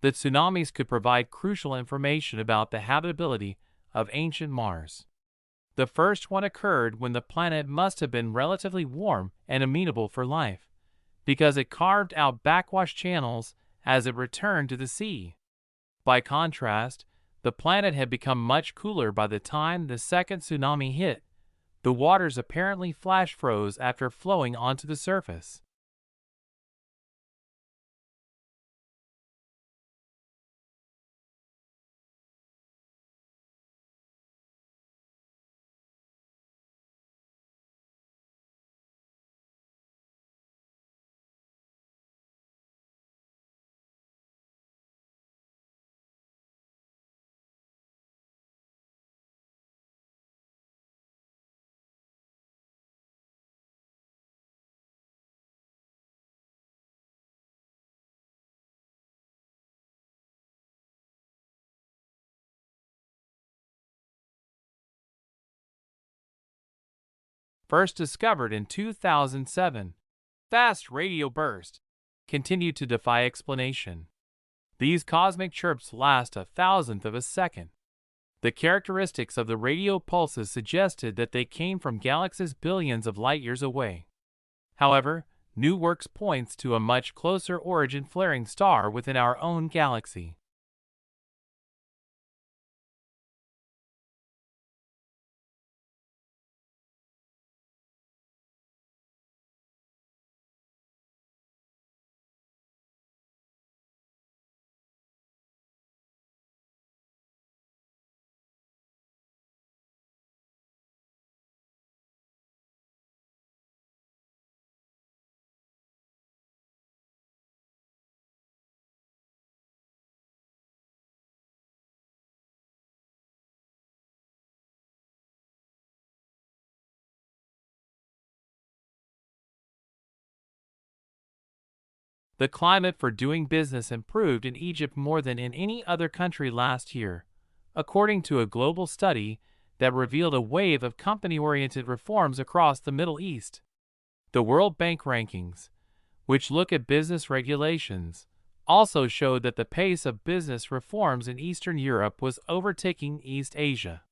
that tsunamis could provide crucial information about the habitability of ancient Mars. The first one occurred when the planet must have been relatively warm and amenable for life, because it carved out backwash channels as it returned to the sea. By contrast, the planet had become much cooler by the time the second tsunami hit. The waters apparently flash froze after flowing onto the surface. First discovered in 2007, fast radio bursts continue to defy explanation. These cosmic chirps last a thousandth of a second. The characteristics of the radio pulses suggested that they came from galaxies billions of light years away. However, new work points to a much closer origin flaring star within our own galaxy. The climate for doing business improved in Egypt more than in any other country last year, according to a global study that revealed a wave of company-oriented reforms across the Middle East. The World Bank rankings, which look at business regulations, also showed that the pace of business reforms in Eastern Europe was overtaking East Asia.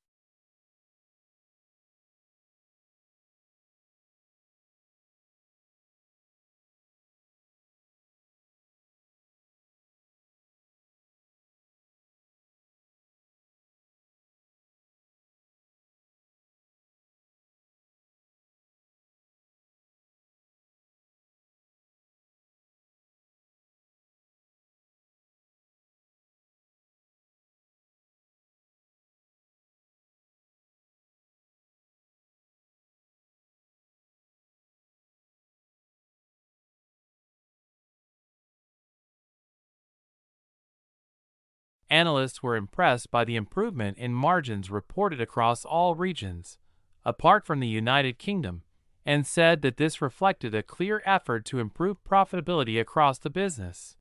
Analysts were impressed by the improvement in margins reported across all regions, apart from the United Kingdom, and said that this reflected a clear effort to improve profitability across the business.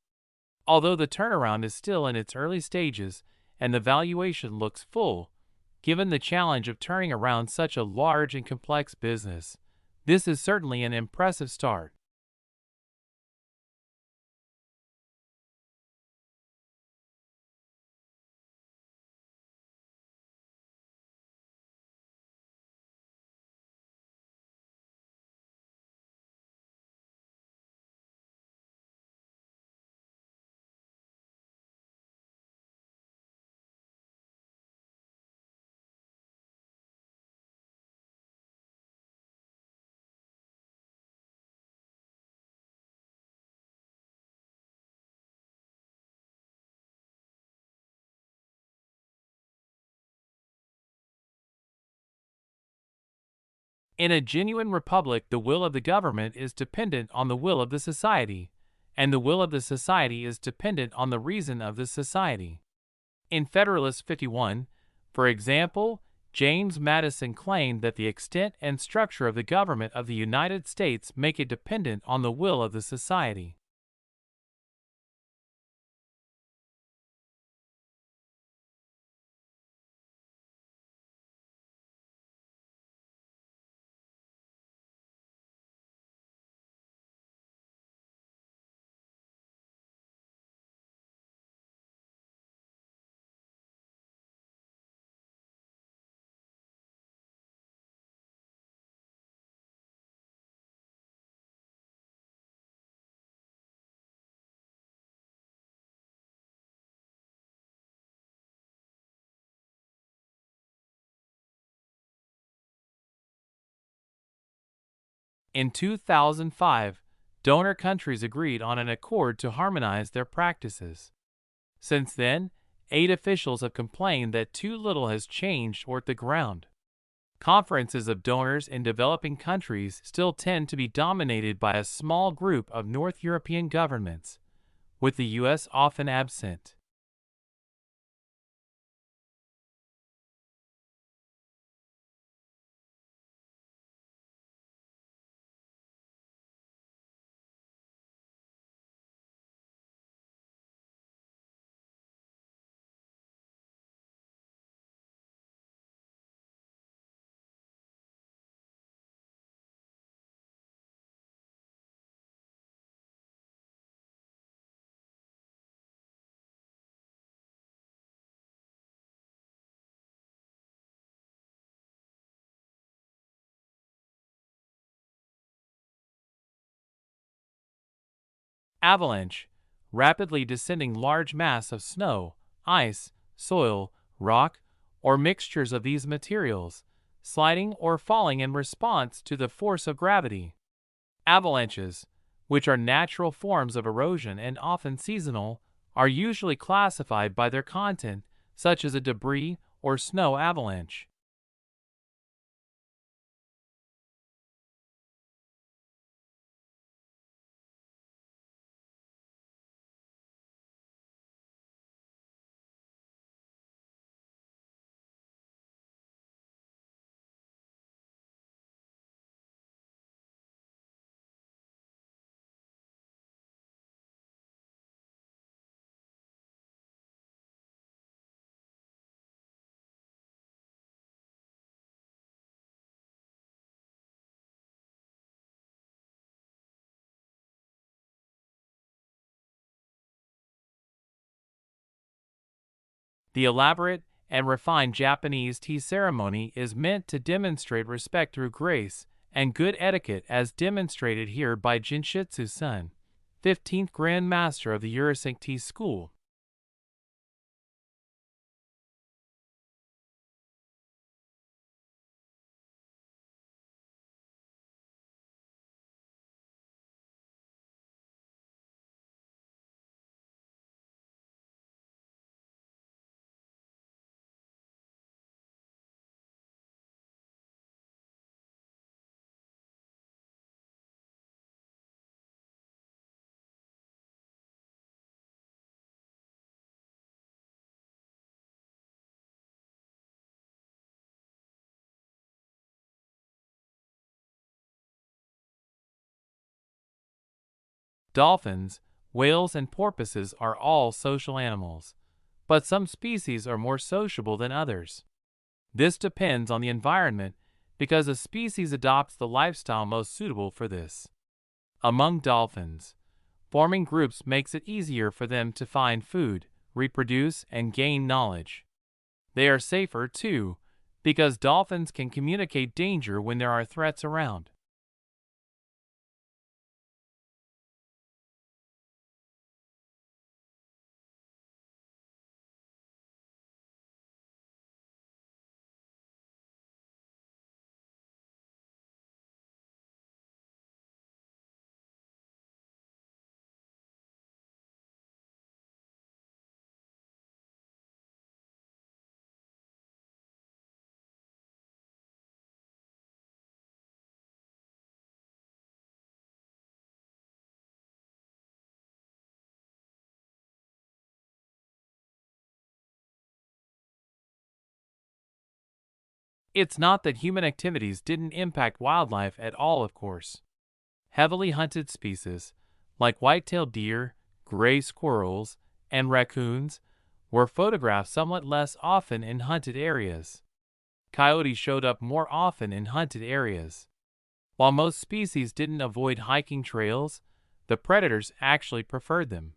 Although the turnaround is still in its early stages and the valuation looks full, given the challenge of turning around such a large and complex business, this is certainly an impressive start. In a genuine republic, the will of the government is dependent on the will of the society, and the will of the society is dependent on the reason of the society. In Federalist 51, for example, James Madison claimed that the extent and structure of the government of the United States make it dependent on the will of the society. In 2005, donor countries agreed on an accord to harmonize their practices. Since then, 8 officials have complained that too little has changed toward the ground. Conferences of donors in developing countries still tend to be dominated by a small group of North European governments, with the U.S. often absent. Avalanche, rapidly descending large mass of snow, ice, soil, rock, or mixtures of these materials, sliding or falling in response to the force of gravity. Avalanches, which are natural forms of erosion and often seasonal, are usually classified by their content, such as a debris or snow avalanche. The elaborate and refined Japanese tea ceremony is meant to demonstrate respect through grace and good etiquette as demonstrated here by Jinshitsu-san, 15th Grand Master of the Urusink Tea School. Dolphins, whales, and porpoises are all social animals, but some species are more sociable than others. This depends on the environment because a species adopts the lifestyle most suitable for this. Among dolphins, forming groups makes it easier for them to find food, reproduce, and gain knowledge. They are safer, too, because dolphins can communicate danger when there are threats around. It's not that human activities didn't impact wildlife at all, of course. Heavily hunted species, like white-tailed deer, gray squirrels, and raccoons, were photographed somewhat less often in hunted areas. Coyotes showed up more often in hunted areas. While most species didn't avoid hiking trails, the predators actually preferred them.